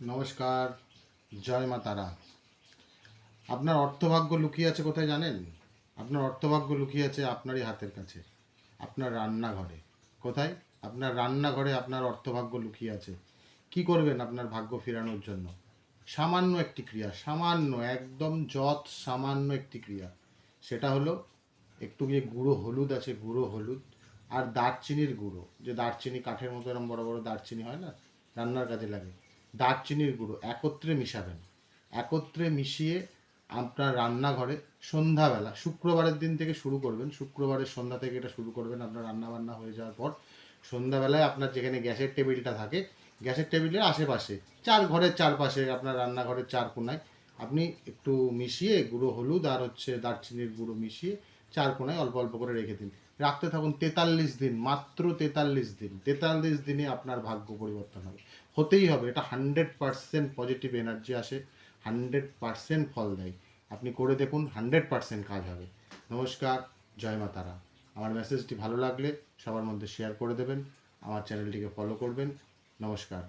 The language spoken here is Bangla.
নমস্কার, জয় মা তারা। আপনার অর্থভাগ্য লুকিয়ে আছে কোথায় জানেন? আপনার অর্থভাগ্য লুকিয়ে আছে আপনারই হাতের কাছে, আপনার রান্নাঘরে। কোথায়? আপনার রান্নাঘরে আপনার অর্থভাগ্য লুকিয়ে আছে। কি করবেন আপনার ভাগ্য ফেরানোর জন্য? সামান্য একটি ক্রিয়া, সামান্য, একদম সামান্য একটি ক্রিয়া। সেটা হলো একটু গিয়ে গুঁড়ো হলুদ আছে, গুঁড়ো হলুদ আর দারচিনির গুঁড়ো, যে দারচিনি কাঠের মতো এরকম বড় বড় দারচিনি হয় না, রান্নার কাজে লাগে, দারচিনির গুঁড়ো একত্রে মিশাবেন। একত্রে মিশিয়ে আপনার রান্নাঘরে সন্ধ্যাবেলা, শুক্রবারের দিন থেকে শুরু করবেন, শুক্রবারের সন্ধ্যা থেকে এটা শুরু করবেন। আপনার রান্নাবান্না হয়ে যাওয়ার পর সন্ধ্যাবেলায় আপনার যেখানে গ্যাসের টেবিলটা থাকে, গ্যাসের টেবিলের আশেপাশে, ঘরের চারপাশে, আপনার রান্নাঘরের চার কোনায় আপনি একটু মিশিয়ে গুঁড়ো হলুদ আর দারচিনির গুঁড়ো মিশিয়ে চার কোনায় অল্প অল্প করে রেখে দিন। রাখতে থাকুন 43 দিন, মাত্র 43 দিন। 43 দিনে আপনার ভাগ্য পরিবর্তন হবে, হতেই হবে। এটা 100% পজিটিভ এনার্জি আসে, 100% ফল দেয়। আপনি করে দেখুন, 100% কাজ হবে। নমস্কার, জয় মা তারা। আমার মেসেজটি ভালো লাগলে সবার মধ্যে শেয়ার করে দেবেন, আমার চ্যানেলটিকে ফলো করবেন। নমস্কার।